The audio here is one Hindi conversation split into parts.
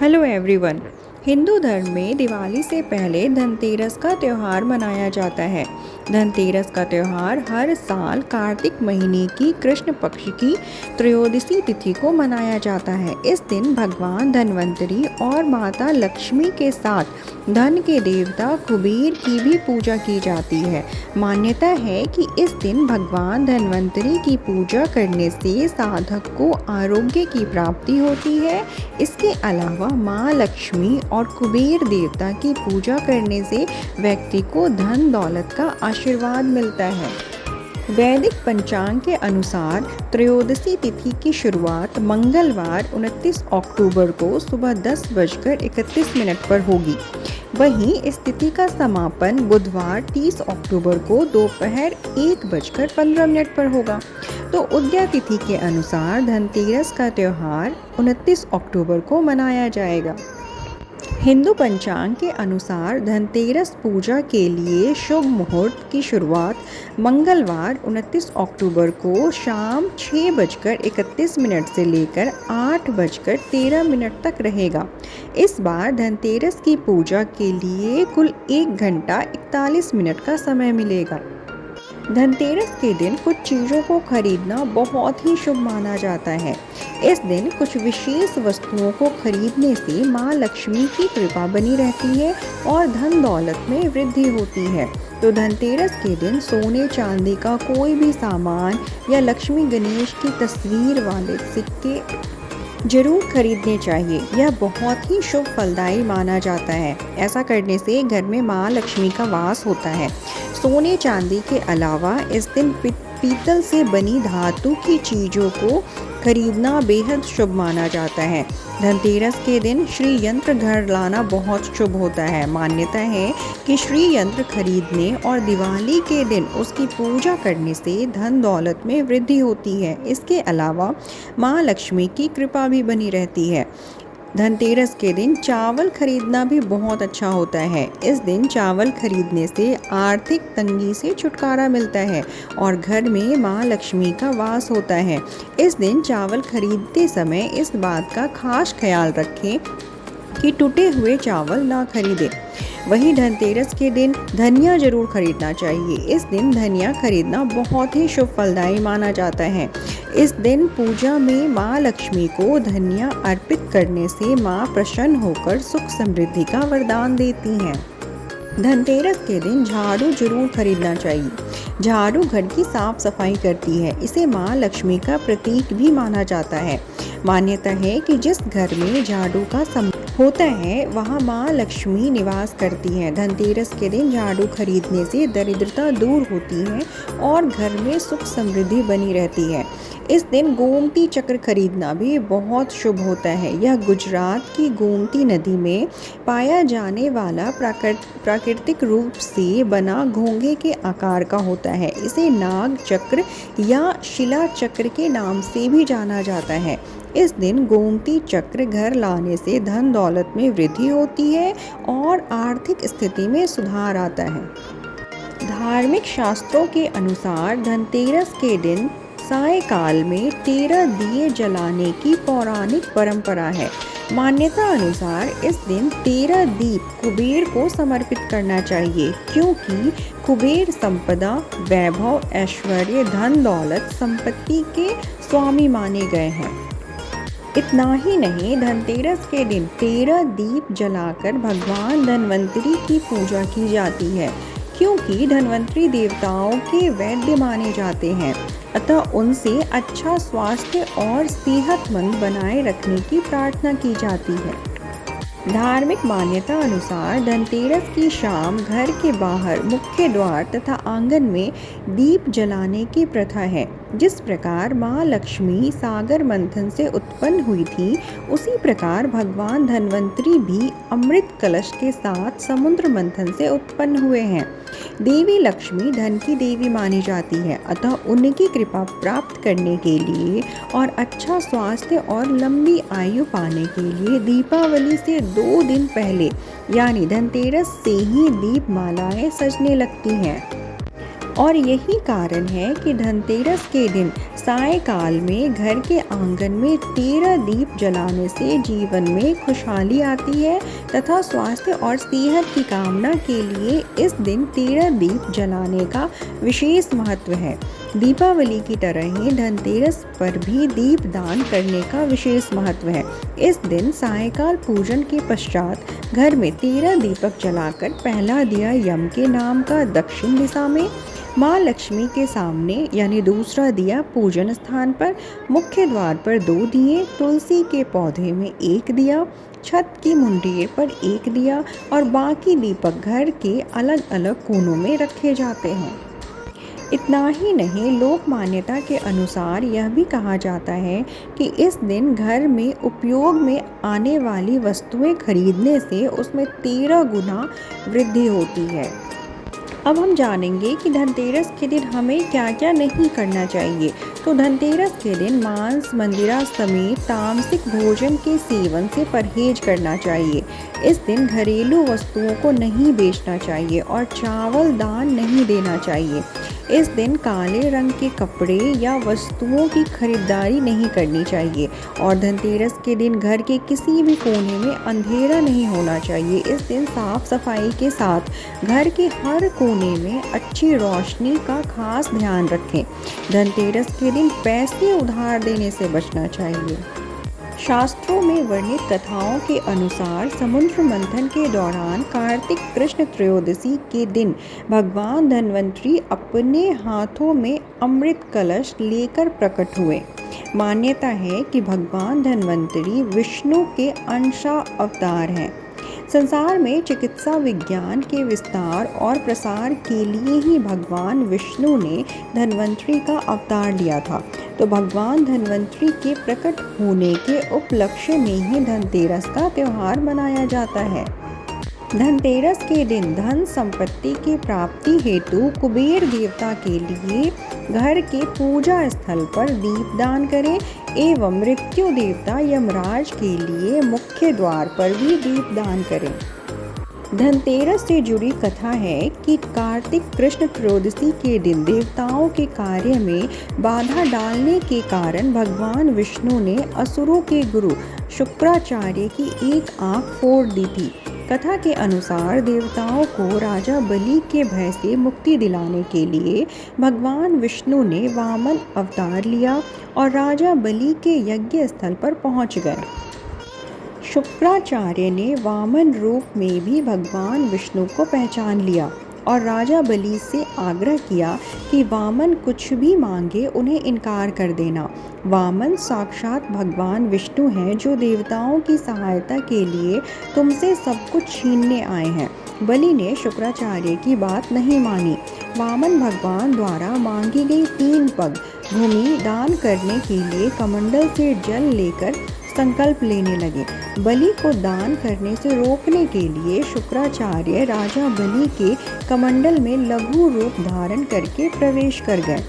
Hello everyone. हिंदू धर्म में दिवाली से पहले धनतेरस का त्यौहार मनाया जाता है। धनतेरस का त्यौहार हर साल कार्तिक महीने की कृष्ण पक्ष की त्रयोदशी तिथि को मनाया जाता है। इस दिन भगवान धन्वंतरी और माता लक्ष्मी के साथ धन के देवता कुबेर की भी पूजा की जाती है। मान्यता है कि इस दिन भगवान धन्वंतरी की पूजा करने से साधक को आरोग्य की प्राप्ति होती है। इसके अलावा माँ लक्ष्मी और कुबेर देवता की पूजा करने से व्यक्ति को धन दौलत का आशीर्वाद मिलता है। वैदिक पंचांग के अनुसार त्रयोदशी तिथि की शुरुआत मंगलवार 29 अक्टूबर को सुबह 10:31 पर होगी। वहीं इस तिथि का समापन बुधवार 30 अक्टूबर को दोपहर 1:15 पर होगा। तो उदया तिथि के अनुसार धनतेरस का त्यौहार 29 अक्टूबर को मनाया जाएगा। हिंदू पंचांग के अनुसार धनतेरस पूजा के लिए शुभ मुहूर्त की शुरुआत मंगलवार 29 अक्टूबर को शाम 6:31 से लेकर 8:13 तक रहेगा। इस बार धनतेरस की पूजा के लिए कुल 1 घंटा 41 मिनट का समय मिलेगा। धनतेरस के दिन कुछ चीज़ों को खरीदना बहुत ही शुभ माना जाता है। इस दिन कुछ विशेष वस्तुओं को खरीदने से माँ लक्ष्मी की कृपा बनी रहती है और धन दौलत में वृद्धि होती है। तो धनतेरस के दिन सोने चांदी का कोई भी सामान या लक्ष्मी गणेश की तस्वीर वाले सिक्के जरूर खरीदने चाहिए। यह बहुत ही शुभ फलदायी माना जाता है। ऐसा करने से घर में माँ लक्ष्मी का वास होता है। सोने चांदी के अलावा इस दिन पीतल से बनी धातु की चीज़ों को खरीदना बेहद शुभ माना जाता है। धनतेरस के दिन श्री यंत्र घर लाना बहुत शुभ होता है। मान्यता है कि श्री यंत्र खरीदने और दिवाली के दिन उसकी पूजा करने से धन दौलत में वृद्धि होती है। इसके अलावा माँ लक्ष्मी की कृपा भी बनी रहती है। धनतेरस के दिन चावल खरीदना भी बहुत अच्छा होता है। इस दिन चावल खरीदने से आर्थिक तंगी से छुटकारा मिलता है और घर में माँ लक्ष्मी का वास होता है। इस दिन चावल खरीदते समय इस बात का खास ख्याल रखें कि टूटे हुए चावल ना खरीदें। वहीं धनतेरस के दिन धनिया जरूर खरीदना चाहिए। इस दिन धनिया खरीदना बहुत ही शुभ फलदायी माना जाता है। इस दिन पूजा में माँ लक्ष्मी को धनिया अर्पित करने से माँ प्रसन्न होकर सुख समृद्धि का वरदान देती हैं। धनतेरस के दिन झाड़ू जरूर खरीदना चाहिए। झाड़ू घर की साफ सफाई करती है। इसे माँ लक्ष्मी का प्रतीक भी माना जाता है। मान्यता है कि जिस घर में झाड़ू का होता है वहाँ माँ लक्ष्मी निवास करती है। धनतेरस के दिन झाड़ू खरीदने से दरिद्रता दूर होती है और घर में सुख समृद्धि बनी रहती है। इस दिन गोमती चक्र खरीदना भी बहुत शुभ होता है। यह गुजरात की गोमती नदी में पाया जाने वाला प्राकृतिक रूप से बना घोंघे के आकार का होता है। इसे नाग चक्र या शिला चक्र के नाम से भी जाना जाता है। इस दिन गोमती चक्र घर लाने से धन दौलत में वृद्धि होती है और आर्थिक स्थिति में सुधार आता है। धार्मिक शास्त्रों के अनुसार धनतेरस के दिन सायंकाल में 13 दिए जलाने की पौराणिक परंपरा है। मान्यता अनुसार इस दिन 13 दीप कुबेर को समर्पित करना चाहिए, क्योंकि कुबेर संपदा, वैभव, ऐश्वर्य, धन दौलत, संपत्ति के स्वामी माने गए हैं। इतना ही नहीं, धनतेरस के दिन 13 दीप जलाकर भगवान धन्वंतरी की पूजा की जाती है, क्योंकि धन्वंतरी देवताओं के वैद्य माने जाते हैं। अतः उनसे अच्छा स्वास्थ्य और सेहतमंद बनाए रखने की प्रार्थना की जाती है। धार्मिक मान्यता अनुसार धनतेरस की शाम घर के बाहर मुख्य द्वार तथा आंगन में दीप जलाने की प्रथा है। जिस प्रकार माँ लक्ष्मी सागर मंथन से उत्पन्न हुई थी, उसी प्रकार भगवान धन्वंतरी भी अमृत कलश के साथ समुद्र मंथन से उत्पन्न हुए हैं। देवी लक्ष्मी धन की देवी मानी जाती है। अतः उनकी कृपा प्राप्त करने के लिए और अच्छा स्वास्थ्य और लंबी आयु पाने के लिए दीपावली से 2 दिन पहले यानी धनतेरस से ही दीप मालाएं सजने लगती हैं। और यही कारण है कि धनतेरस के दिन सायंकाल में घर के आंगन में 13 दीप जलाने से जीवन में खुशहाली आती है तथा स्वास्थ्य और सेहत की कामना के लिए इस दिन 13 दीप जलाने का विशेष महत्व है। दीपावली की तरह ही धनतेरस पर भी दीप दान करने का विशेष महत्व है। इस दिन सायंकाल पूजन के पश्चात घर में 13 दीपक जलाकर पहला दिया यम के नाम का दक्षिण दिशा में, माँ लक्ष्मी के सामने यानी दूसरा दिया पूजन स्थान पर, मुख्य द्वार पर 2 दिए, तुलसी के पौधे में 1 दिया, छत की मुंडिये पर 1 दिया और बाकी दीपक घर के अलग अलग कोनों में रखे जाते हैं। इतना ही नहीं, लोक मान्यता के अनुसार यह भी कहा जाता है कि इस दिन घर में उपयोग में आने वाली वस्तुएं खरीदने से उसमें 13 गुना वृद्धि होती है। अब हम जानेंगे कि धनतेरस के दिन हमें क्या क्या नहीं करना चाहिए। तो धनतेरस के दिन मांस मंदिरा समेत तामसिक भोजन के सेवन से परहेज करना चाहिए। इस दिन घरेलू वस्तुओं को नहीं बेचना चाहिए और चावल दान नहीं देना चाहिए। इस दिन काले रंग के कपड़े या वस्तुओं की खरीदारी नहीं करनी चाहिए और धनतेरस के दिन घर के किसी भी कोने में अंधेरा नहीं होना चाहिए। इस दिन साफ सफाई के साथ घर के हर कोने में अच्छी रोशनी का खास ध्यान रखें। धनतेरस के दिन पैसे उधार देने से बचना चाहिए। शास्त्रों में वर्णित कथाओं के अनुसार समुद्र मंथन के दौरान कार्तिक कृष्ण त्रयोदशी के दिन भगवान धन्वंतरी अपने हाथों में अमृत कलश लेकर प्रकट हुए। मान्यता है कि भगवान धन्वंतरी विष्णु के अंशा अवतार हैं। संसार में चिकित्सा विज्ञान के विस्तार और प्रसार के लिए ही भगवान विष्णु ने धन्वंतरी का अवतार लिया था। तो भगवान धन्वंतरी के प्रकट होने के उपलक्ष्य में ही धनतेरस का त्यौहार मनाया जाता है। धनतेरस के दिन धन संपत्ति की प्राप्ति हेतु कुबेर देवता के लिए घर के पूजा स्थल पर दीपदान करें एवं मृत्यु देवता यमराज के लिए मुख्य द्वार पर भी दीपदान करें। धनतेरस से जुड़ी कथा है कि कार्तिक कृष्ण त्रयोदशी के दिन देवताओं के कार्य में बाधा डालने के कारण भगवान विष्णु ने असुरों के गुरु शुक्राचार्य की एक आंख फोड़ दी थी। कथा के अनुसार देवताओं को राजा बलि के भय से मुक्ति दिलाने के लिए भगवान विष्णु ने वामन अवतार लिया और राजा बलि के यज्ञ स्थल पर पहुंच गए। शुक्राचार्य ने वामन रूप में भी भगवान विष्णु को पहचान लिया और राजा बलि से आग्रह किया कि वामन कुछ भी मांगे उन्हें इनकार कर देना। वामन साक्षात भगवान विष्णु हैं जो देवताओं की सहायता के लिए तुमसे सब कुछ छीनने आए हैं। बलि ने शुक्राचार्य की बात नहीं मानी। वामन भगवान द्वारा मांगी गई 3 पग भूमि दान करने के लिए कमंडल से जल लेकर संकल्प लेने लगे। बलि को दान करने से रोकने के लिए शुक्राचार्य राजा बलि के कमंडल में लघु रूप धारण करके प्रवेश कर गए।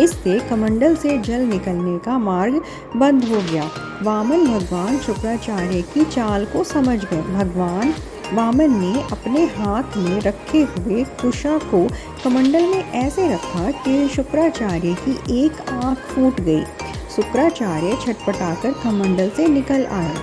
इससे कमंडल से जल निकलने का मार्ग बंद हो गया। वामन भगवान शुक्राचार्य की चाल को समझ गए। भगवान वामन ने अपने हाथ में रखे हुए कुशा को कमंडल में ऐसे रखा कि शुक्राचार्य की एक आंख फूट गई। शुक्राचार्य छटपटाकर कमंडल से निकल आए।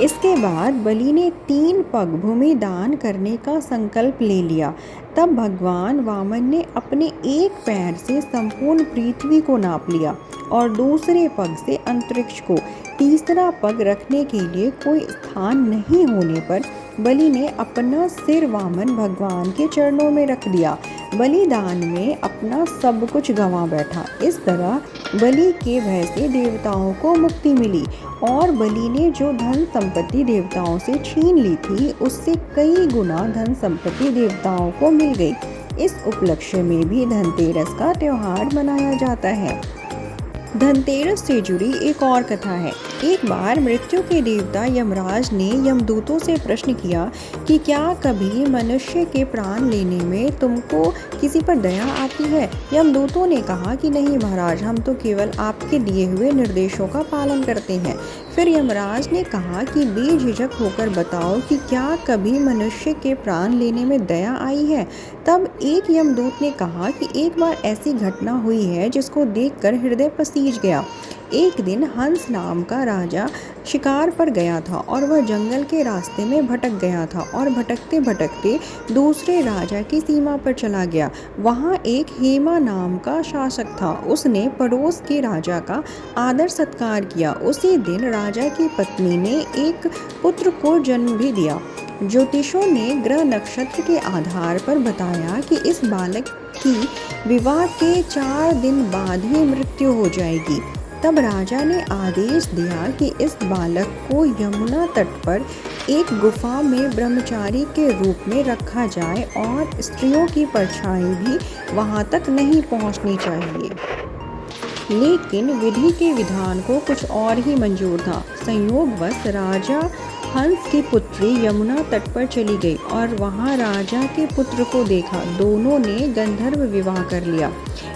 इसके बाद बलि ने 3 पग भूमि दान करने का संकल्प ले लिया। तब भगवान वामन ने अपने एक पैर से संपूर्ण पृथ्वी को नाप लिया और दूसरे पग से अंतरिक्ष को। तीसरा पग रखने के लिए कोई स्थान नहीं होने पर बलि ने अपना सिर वामन भगवान के चरणों में रख दिया। बलिदान में अपना सब कुछ गंवा बैठा। इस तरह बलि के भय से देवताओं को मुक्ति मिली और बलि ने जो धन संपत्ति देवताओं से छीन ली थी उससे कई गुना धन संपत्ति देवताओं को मिल गई। इस उपलक्ष्य में भी धनतेरस का त्यौहार मनाया जाता है। धनतेरस से जुड़ी एक और कथा है। एक बार मृत्यु के देवता यमराज ने यमदूतों से प्रश्न किया कि क्या कभी मनुष्य के प्राण लेने में तुमको किसी पर दया आती है। यमदूतों ने कहा कि नहीं महाराज, हम तो केवल आपके दिए हुए निर्देशों का पालन करते हैं। फिर यमराज ने कहा कि बेझिझक होकर बताओ कि क्या कभी मनुष्य के प्राण लेने में दया आई है। तब एक यमदूत ने कहा कि एक बार ऐसी घटना हुई है जिसको देखकर हृदय पसीज गया। एक दिन हंस नाम का राजा शिकार पर गया था और वह जंगल के रास्ते में भटक गया था और भटकते भटकते दूसरे राजा की सीमा पर चला गया। वहाँ एक हेमा नाम का शासक था। उसने पड़ोस के राजा का आदर सत्कार किया। उसी दिन राजा की पत्नी ने एक पुत्र को जन्म भी दिया। ज्योतिषों ने ग्रह नक्षत्र के आधार पर बताया कि इस बालक की विवाह के 4 दिन बाद ही मृत्यु हो जाएगी। तब राजा ने आदेश दिया कि इस बालक को यमुना तट पर एक गुफा में ब्रह्मचारी के रूप में रखा जाए और स्त्रियों की परछाई भी वहां तक नहीं पहुंचनी चाहिए। लेकिन विधि के विधान को कुछ और ही मंजूर था। संयोगवश राजा हंस की पुत्री यमुना तट पर चली गई और वहां राजा के पुत्र को देखा। दोनों ने गंधर्व विवाह कर लिया।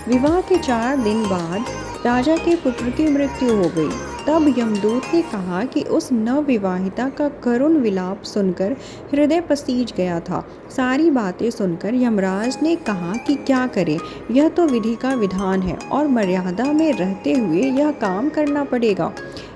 विवाह के 4 दिन बाद राजा के पुत्र की मृत्यु हो गई। तब यमदूत ने कहा कि उस नवविवाहिता का करुण विलाप सुनकर हृदय पसीज गया था। सारी बातें सुनकर यमराज ने कहा कि क्या करें, यह तो विधि का विधान है और मर्यादा में रहते हुए यह काम करना पड़ेगा।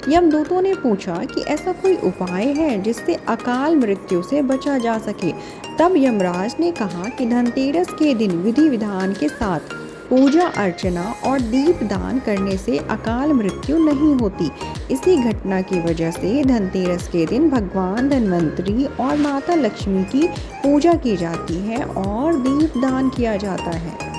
यमदूतों ने पूछा कि ऐसा कोई उपाय है जिससे अकाल मृत्यु से बचा जा सके। तब यमराज ने कहा कि धनतेरस के दिन विधि विधान के साथ पूजा अर्चना और दीप दान करने से अकाल मृत्यु नहीं होती। इसी घटना की वजह से धनतेरस के दिन भगवान धन्वंतरी और माता लक्ष्मी की पूजा की जाती है और दीप दान किया जाता है।